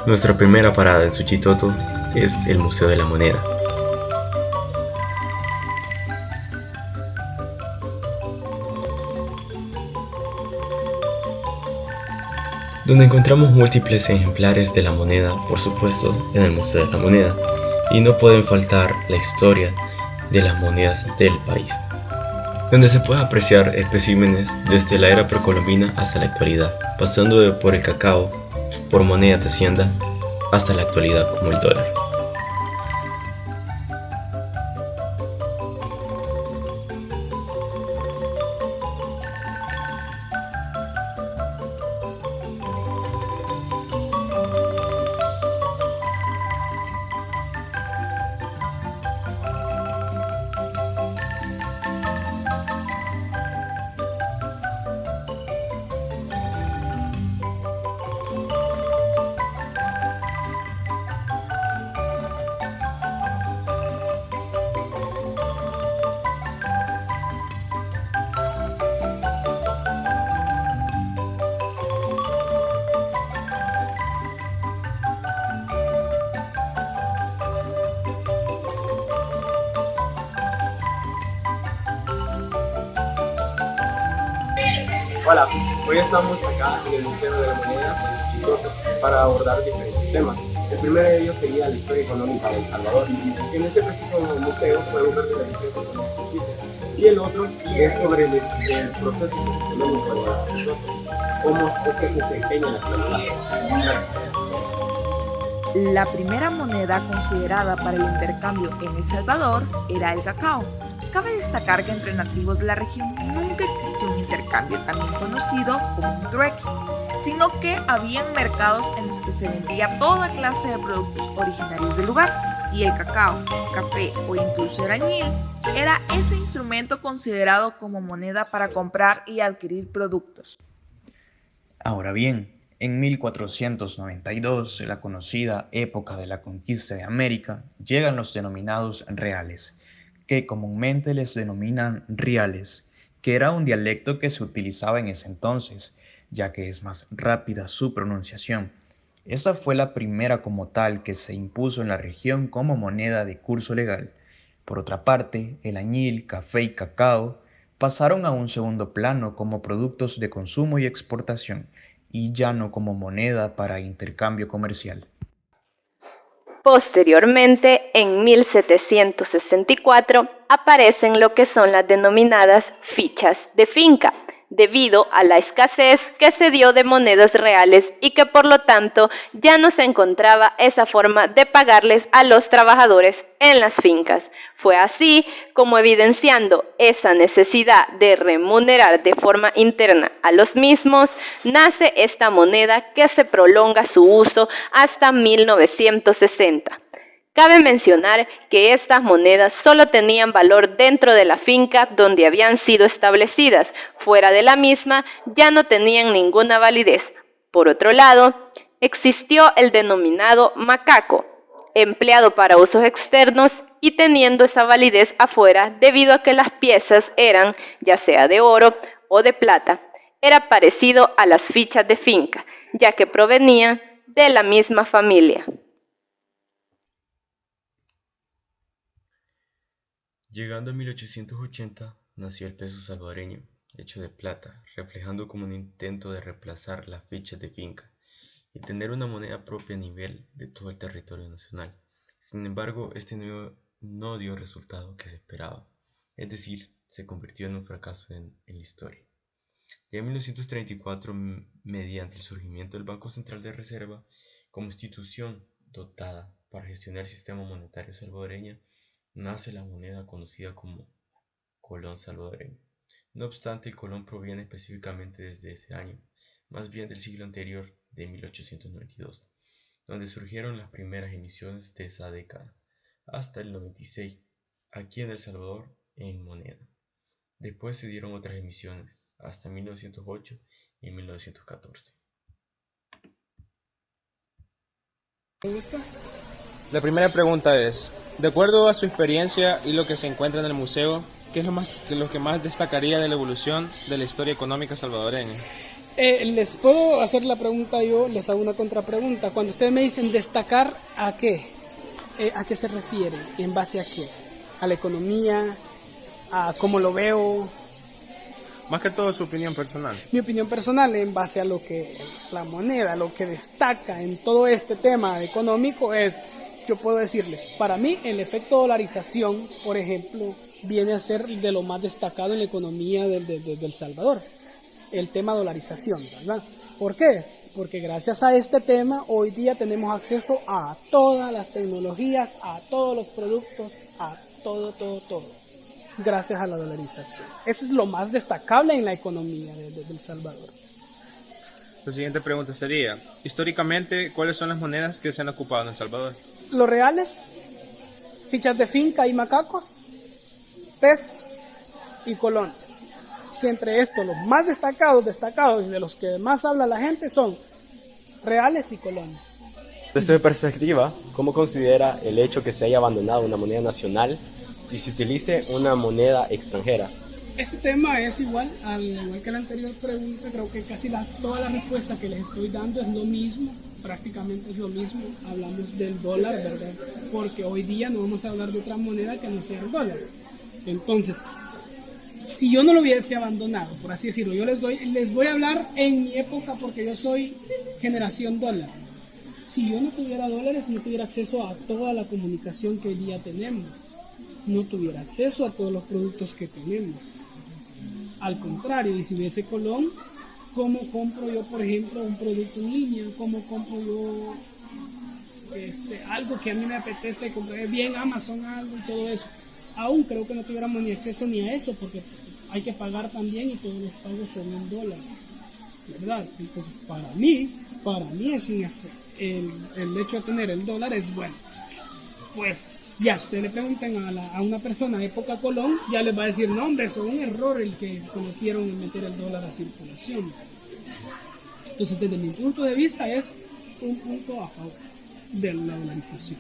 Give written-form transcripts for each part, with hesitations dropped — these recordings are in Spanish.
Nuestra primera parada en Suchitoto es el Museo de la Moneda, donde encontramos múltiples ejemplares de la moneda, por supuesto, en el Museo de la Moneda, y no pueden faltar la historia de las monedas del país, donde se puede apreciar especímenes desde la era precolombina hasta la actualidad, pasando por el cacao, por monedas de hacienda, hasta la actualidad como el dólar. Hola, hoy estamos acá en el Museo de la Moneda en Chicote para abordar diferentes temas. El primero de ellos sería la historia económica de El Salvador. En este preciso museo podemos ver la historia económica y el otro es sobre el proceso económico de nosotros, cómo es que se desempeña la actualidad. La primera moneda considerada para el intercambio en El Salvador era el cacao. Cabe destacar que entre nativos de la región nunca existió un intercambio también conocido como un trueque, sino que habían mercados en los que se vendía toda clase de productos originarios del lugar, y el cacao, café o incluso el añil era ese instrumento considerado como moneda para comprar y adquirir productos. Ahora bien, en 1492, la conocida época de la conquista de América, llegan los denominados reales, que comúnmente les denominan riales, que era un dialecto que se utilizaba en ese entonces, ya que es más rápida su pronunciación. Esa fue la primera como tal que se impuso en la región como moneda de curso legal. Por otra parte, el añil, café y cacao pasaron a un segundo plano como productos de consumo y exportación, y ya no como moneda para intercambio comercial. Posteriormente, en 1764, aparecen lo que son las denominadas fichas de finca, debido a la escasez que se dio de monedas reales y que por lo tanto ya no se encontraba esa forma de pagarles a los trabajadores en las fincas. Fue así como, evidenciando esa necesidad de remunerar de forma interna a los mismos, nace esta moneda que se prolonga su uso hasta 1960. Cabe mencionar que estas monedas solo tenían valor dentro de la finca donde habían sido establecidas. Fuera de la misma ya no tenían ninguna validez. Por otro lado, existió el denominado macaco, empleado para usos externos y teniendo esa validez afuera debido a que las piezas eran ya sea de oro o de plata. Era parecido a las fichas de finca, ya que provenían de la misma familia. Llegando a 1880, nació el peso salvadoreño, hecho de plata, reflejando como un intento de reemplazar las fichas de finca y tener una moneda propia a nivel de todo el territorio nacional. Sin embargo, este no dio el resultado que se esperaba, es decir, se convirtió en un fracaso en la historia. Ya en 1934, mediante el surgimiento del Banco Central de Reserva como institución dotada para gestionar el sistema monetario salvadoreño, nace la moneda conocida como colón salvadoreño. No obstante, el colón proviene específicamente desde ese año, más bien del siglo anterior, de 1892, donde surgieron las primeras emisiones de esa década, hasta el 96, aquí en El Salvador, en moneda. Después se dieron otras emisiones, hasta 1908 y 1914. La primera pregunta es, de acuerdo a su experiencia y lo que se encuentra en el museo, ¿qué es lo que más destacaría de la evolución de la historia económica salvadoreña? Les puedo hacer la pregunta yo, les hago una contrapregunta. Cuando ustedes me dicen destacar, ¿a qué? ¿A qué se refiere? ¿En base a qué? ¿A la economía? ¿A cómo lo veo? Más que todo su opinión personal. Mi opinión personal en base a lo que la moneda, lo que destaca en todo este tema económico es, yo puedo decirles, para mí el efecto dolarización, por ejemplo, viene a ser de lo más destacado en la economía del Salvador. El tema dolarización, ¿verdad? ¿Por qué? Porque gracias a este tema hoy día tenemos acceso a todas las tecnologías, a todos los productos, a todo. Gracias a la dolarización. Eso es lo más destacable en la economía del Salvador. La siguiente pregunta sería, históricamente, ¿cuáles son las monedas que se han ocupado en El Salvador? Los reales, fichas de finca y macacos, pesos y colones. Que entre estos los más destacados y de los que más habla la gente son reales y colones. Desde su perspectiva, ¿cómo considera el hecho que se haya abandonado una moneda nacional y se utilice una moneda extranjera? Este tema es igual que la anterior pregunta, creo que casi toda la respuesta que les estoy dando es lo mismo, prácticamente es lo mismo. Hablamos del dólar, ¿verdad? Porque hoy día no vamos a hablar de otra moneda que no sea el dólar. Entonces, si yo no lo hubiese abandonado, por así decirlo, yo les voy a hablar en mi época porque yo soy generación dólar. Si yo no tuviera dólares, no tuviera acceso a toda la comunicación que hoy día tenemos. No tuviera acceso a todos los productos que tenemos. Al contrario, y si hubiese colón, ¿cómo compro yo, por ejemplo, un producto en línea? ¿Cómo compro yo algo que a mí me apetece comprar? Bien Amazon, algo y todo eso. Aún creo que no tuviéramos ni acceso ni a eso, porque hay que pagar también y todos los pagos son en dólares, ¿verdad? Entonces, para mí es un efecto. El hecho de tener el dólar es bueno. Pues ya, si ustedes le preguntan a una persona de época Colón, ya les va a decir, no hombre, fue un error el que cometieron en meter el dólar a circulación. Entonces, desde mi punto de vista, es un punto a favor de la dolarización.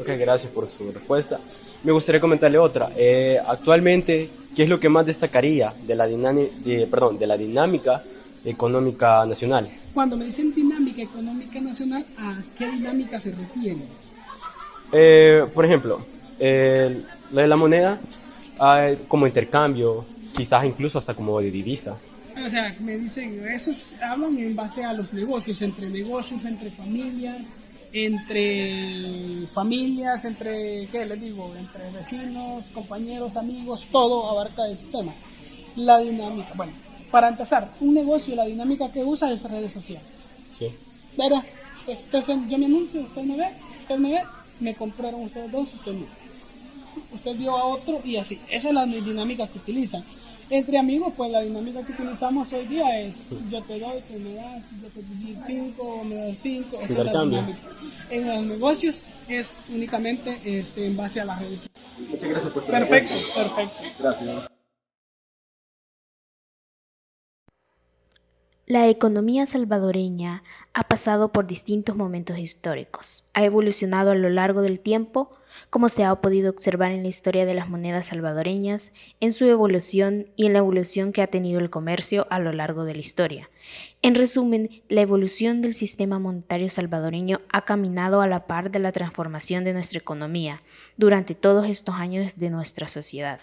Ok, gracias por su respuesta. Me gustaría comentarle otra. Actualmente, ¿qué es lo que más destacaría de la dinámica económica nacional? Cuando me dicen dinámica económica nacional, ¿a qué dinámica se refiere? Por ejemplo, lo de la moneda como intercambio, quizás incluso hasta como de divisa. O sea, me dicen, esos hablan en base a los negocios, entre familias, ¿qué les digo? Entre vecinos, compañeros, amigos, todo abarca ese tema. La dinámica, bueno, para empezar, un negocio, la dinámica que usa es redes sociales. Sí. Verá, yo me anuncio, usted me ve, me compraron ustedes dos, usted vio a otro y así. Esa es la dinámica que utilizan. Entre amigos, pues la dinámica que utilizamos hoy día es yo te doy, tú me das, yo te doy 5, me das 5. Esa es la dinámica. En los negocios es únicamente en base a las redes. Muchas gracias por su Perfecto. Gracias. La economía salvadoreña ha pasado por distintos momentos históricos. Ha evolucionado a lo largo del tiempo, como se ha podido observar en la historia de las monedas salvadoreñas, en su evolución y en la evolución que ha tenido el comercio a lo largo de la historia. En resumen, la evolución del sistema monetario salvadoreño ha caminado a la par de la transformación de nuestra economía durante todos estos años de nuestra sociedad.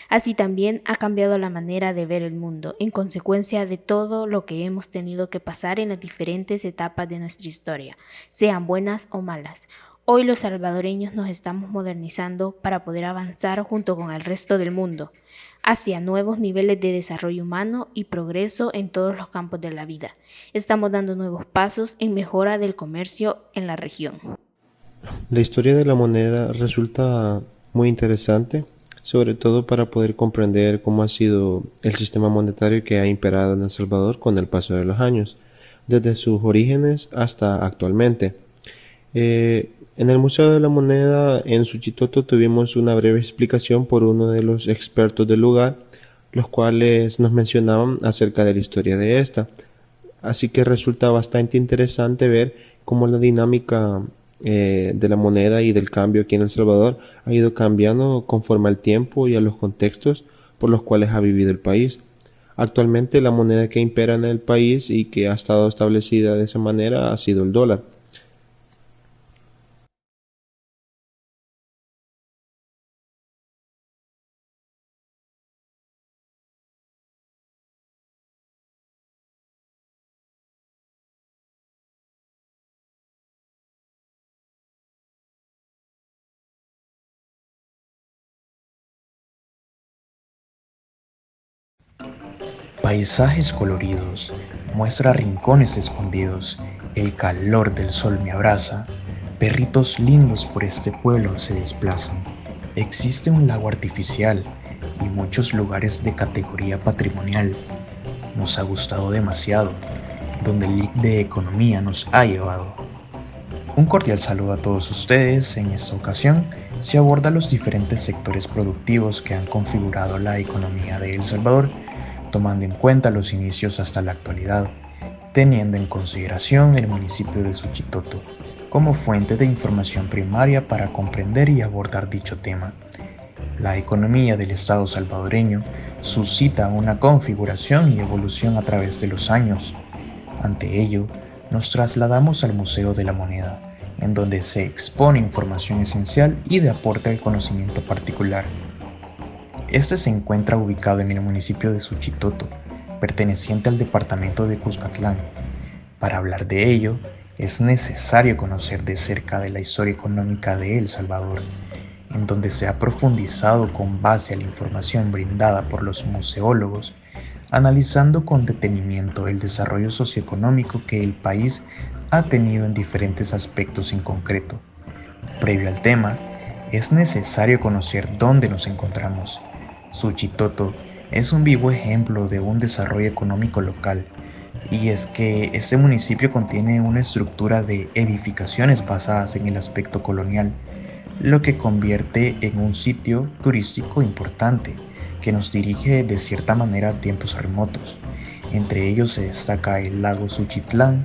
Así también ha cambiado la manera de ver el mundo, en consecuencia de todo lo que hemos tenido que pasar en las diferentes etapas de nuestra historia, sean buenas o malas. Hoy los salvadoreños nos estamos modernizando para poder avanzar junto con el resto del mundo, hacia nuevos niveles de desarrollo humano y progreso en todos los campos de la vida. Estamos dando nuevos pasos en mejora del comercio en la región. La historia de la moneda resulta muy interesante, sobre todo para poder comprender cómo ha sido el sistema monetario que ha imperado en El Salvador con el paso de los años, desde sus orígenes hasta actualmente. En el Museo de la Moneda en Suchitoto tuvimos una breve explicación por uno de los expertos del lugar, los cuales nos mencionaban acerca de la historia de esta. Así que resulta bastante interesante ver cómo la dinámica de la moneda y del cambio aquí en El Salvador ha ido cambiando conforme al tiempo y a los contextos por los cuales ha vivido el país. Actualmente la moneda que impera en el país y que ha estado establecida de esa manera ha sido el dólar. Paisajes coloridos, muestra rincones escondidos, el calor del sol me abraza, perritos lindos por este pueblo se desplazan. Existe un lago artificial y muchos lugares de categoría patrimonial. Nos ha gustado demasiado, donde el link de economía nos ha llevado. Un cordial saludo a todos ustedes. En esta ocasión se aborda los diferentes sectores productivos que han configurado la economía de El Salvador, tomando en cuenta los inicios hasta la actualidad, teniendo en consideración el municipio de Suchitoto como fuente de información primaria para comprender y abordar dicho tema. La economía del Estado salvadoreño suscita una configuración y evolución a través de los años. Ante ello, nos trasladamos al Museo de la Moneda, en donde se expone información esencial y de aporte al conocimiento particular. Este se encuentra ubicado en el municipio de Suchitoto, perteneciente al departamento de Cuscatlán. Para hablar de ello, es necesario conocer de cerca de la historia económica de El Salvador, en donde se ha profundizado con base a la información brindada por los museólogos, analizando con detenimiento el desarrollo socioeconómico que el país ha tenido en diferentes aspectos en concreto. Previo al tema, es necesario conocer dónde nos encontramos. Suchitoto es un vivo ejemplo de un desarrollo económico local, y es que este municipio contiene una estructura de edificaciones basadas en el aspecto colonial, lo que convierte en un sitio turístico importante que nos dirige de cierta manera a tiempos remotos. Entre ellos se destaca el lago Suchitlán,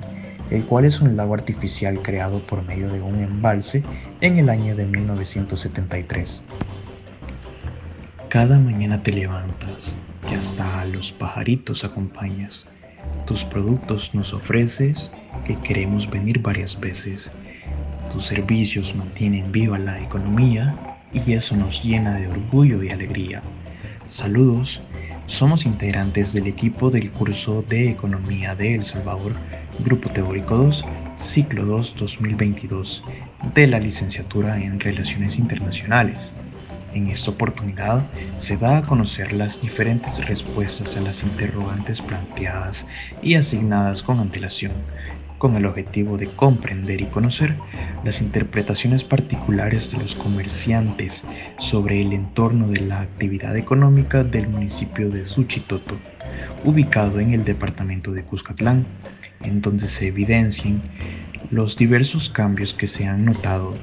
el cual es un lago artificial creado por medio de un embalse en el año de 1973. Cada mañana te levantas y hasta a los pajaritos acompañas. Tus productos nos ofreces que queremos venir varias veces. Tus servicios mantienen viva la economía y eso nos llena de orgullo y alegría. Saludos, somos integrantes del equipo del curso de Economía de El Salvador, Grupo Teórico 2, Ciclo 2 2022, de la Licenciatura en Relaciones Internacionales. En esta oportunidad se da a conocer las diferentes respuestas a las interrogantes planteadas y asignadas con antelación, con el objetivo de comprender y conocer las interpretaciones particulares de los comerciantes sobre el entorno de la actividad económica del municipio de Suchitoto, ubicado en el departamento de Cuscatlán, en donde se evidencian los diversos cambios que se han notado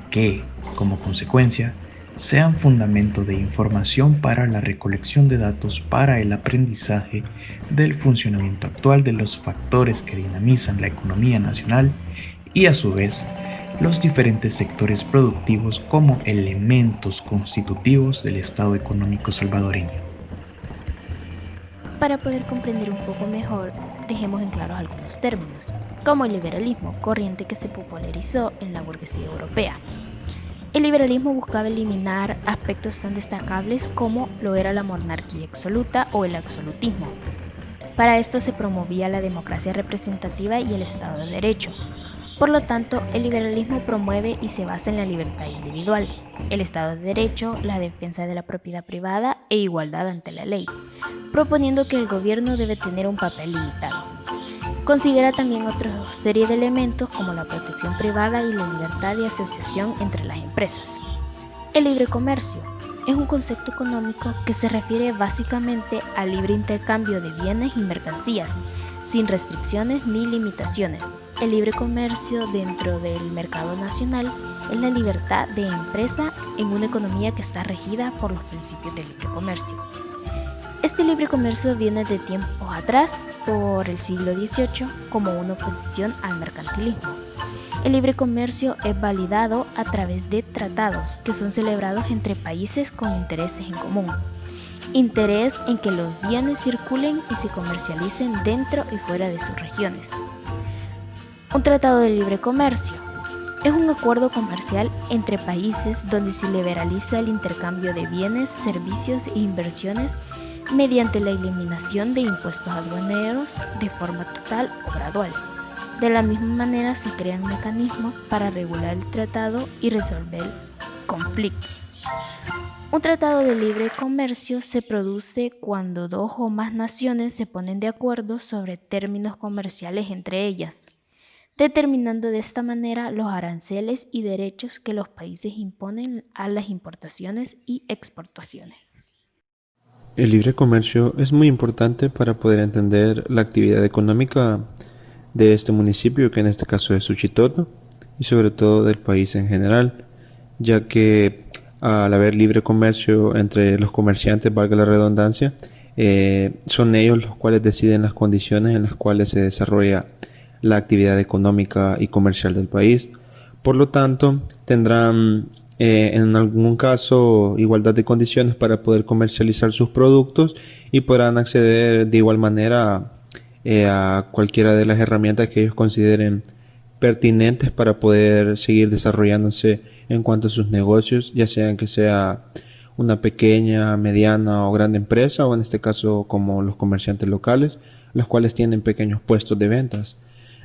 que, como consecuencia, sean fundamento de información para la recolección de datos para el aprendizaje del funcionamiento actual de los factores que dinamizan la economía nacional y a su vez los diferentes sectores productivos como elementos constitutivos del Estado económico salvadoreño. Para poder comprender un poco mejor, dejemos en claro algunos términos, como el liberalismo, corriente que se popularizó en la burguesía europea. El liberalismo buscaba eliminar aspectos tan destacables como lo era la monarquía absoluta o el absolutismo. Para esto se promovía la democracia representativa y el Estado de Derecho. Por lo tanto, el liberalismo promueve y se basa en la libertad individual, el Estado de Derecho, la defensa de la propiedad privada e igualdad ante la ley, proponiendo que el gobierno debe tener un papel limitado. Considera también otra serie de elementos como la protección privada y la libertad de asociación entre las empresas. El libre comercio es un concepto económico que se refiere básicamente al libre intercambio de bienes y mercancías, sin restricciones ni limitaciones. El libre comercio dentro del mercado nacional es la libertad de empresa en una economía que está regida por los principios del libre comercio. Este libre comercio viene de tiempos atrás, por el siglo XVIII, como una oposición al mercantilismo. El libre comercio es validado a través de tratados que son celebrados entre países con intereses en común. interés en que los bienes circulen y se comercialicen dentro y fuera de sus regiones. Un tratado de libre comercio es un acuerdo comercial entre países donde se liberaliza el intercambio de bienes, servicios e inversiones mediante la eliminación de impuestos aduaneros de forma total o gradual. De la misma manera se crean mecanismos para regular el tratado y resolver conflictos. Un tratado de libre comercio se produce cuando dos o más naciones se ponen de acuerdo sobre términos comerciales entre ellas, determinando de esta manera los aranceles y derechos que los países imponen a las importaciones y exportaciones. El libre comercio es muy importante para poder entender la actividad económica de este municipio, que en este caso es Suchitoto, y sobre todo del país en general, ya que al haber libre comercio entre los comerciantes, valga la redundancia, son ellos los cuales deciden las condiciones en las cuales se desarrolla la actividad económica y comercial del país. Por lo tanto, tendrán en algún caso igualdad de condiciones para poder comercializar sus productos y podrán acceder de igual manera a cualquiera de las herramientas que ellos consideren pertinentes para poder seguir desarrollándose en cuanto a sus negocios, ya sean que sea una pequeña, mediana o grande empresa, o en este caso como los comerciantes locales, los cuales tienen pequeños puestos de ventas.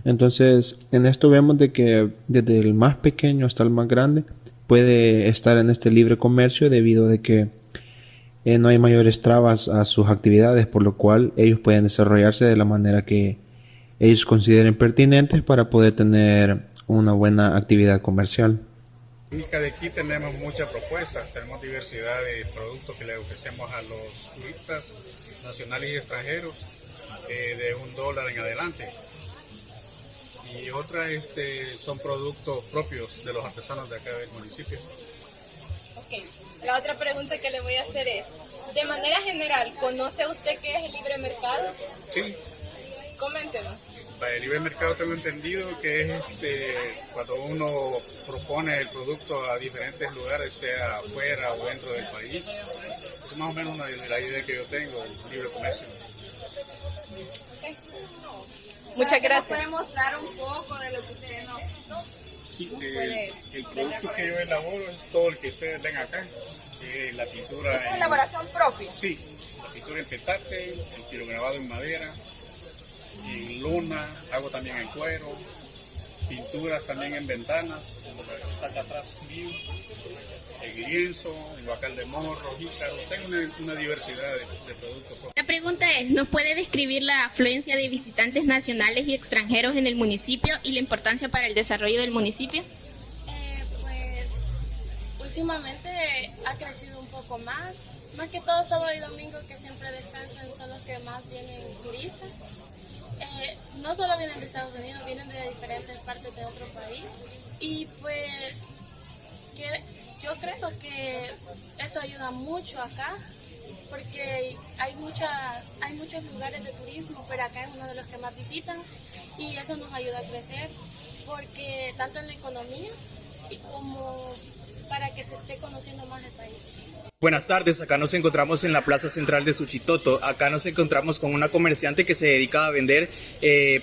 Entonces, en esto vemos de que desde el más pequeño hasta el más grande puede estar en este libre comercio, debido a que no hay mayores trabas a sus actividades, por lo cual ellos pueden desarrollarse de la manera que ellos consideren pertinentes para poder tener una buena actividad comercial. En de aquí tenemos muchas propuestas, tenemos diversidad de productos que le ofrecemos a los turistas nacionales y extranjeros de $1 en adelante. Y otra son productos propios de los artesanos de acá del municipio. Ok, la otra pregunta que le voy a hacer es, de manera general, ¿conoce usted qué es el libre mercado? Sí. Coméntenos. El libre mercado tengo entendido que es cuando uno propone el producto a diferentes lugares, sea afuera o dentro del país. Es más o menos la idea que yo tengo del libre comercio. Okay. Muchas gracias. ¿Puede mostrar un poco de lo que usted nos... Sí, el producto que yo elaboro es todo el que ustedes ven acá. La pintura... ¿Es elaboración propia? Sí, la pintura en petate, el pirograbado en madera, en lona, hago también en cuero, pinturas también en ventanas, como la que está acá atrás mío, en lienzo, en guacal de morro, jícaro, tengo una diversidad de productos. La pregunta es, ¿nos puede describir la afluencia de visitantes nacionales y extranjeros en el municipio y la importancia para el desarrollo del municipio? Pues últimamente ha crecido un poco más que todo sábado y domingo, que siempre descansan, son los que más vienen turistas. No solo vienen de Estados Unidos, vienen de diferentes partes de otro país, y pues yo creo que eso ayuda mucho acá, porque hay muchos lugares de turismo, pero acá es uno de los que más visitan, y eso nos ayuda a crecer, porque tanto en la economía y como para que se esté conociendo más el país. Buenas tardes, acá nos encontramos en la plaza central de Suchitoto. Acá nos encontramos con una comerciante que se dedica a vender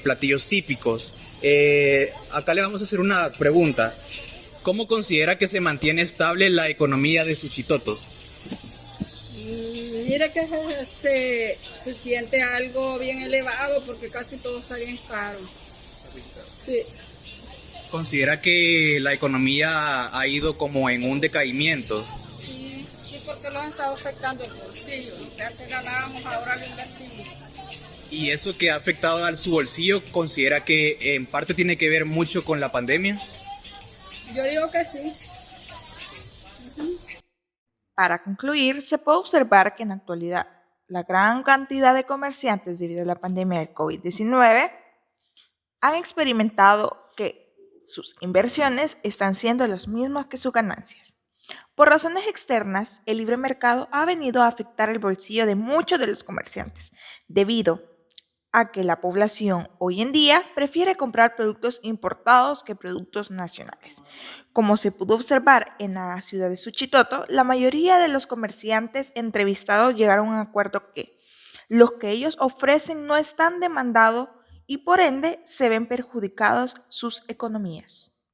platillos típicos. Acá le vamos a hacer una pregunta. ¿Cómo considera que se mantiene estable la economía de Suchitoto? Mira que se siente algo bien elevado, porque casi todo está bien caro. Sí. ¿Considera que la economía ha ido como en un decaimiento? Sí, porque lo han estado afectando el bolsillo. Que antes ganábamos, ahora lo invertimos. ¿Y eso que ha afectado a su bolsillo, considera que en parte tiene que ver mucho con la pandemia? Yo digo que sí. Para concluir, se puede observar que en la actualidad la gran cantidad de comerciantes, debido a la pandemia del COVID-19, han experimentado que sus inversiones están siendo las mismas que sus ganancias. Por razones externas, el libre mercado ha venido a afectar el bolsillo de muchos de los comerciantes, debido a que la población hoy en día prefiere comprar productos importados que productos nacionales. Como se pudo observar en la ciudad de Suchitoto, la mayoría de los comerciantes entrevistados llegaron a un acuerdo que lo que ellos ofrecen no es tan demandado y por ende se ven perjudicados sus economías.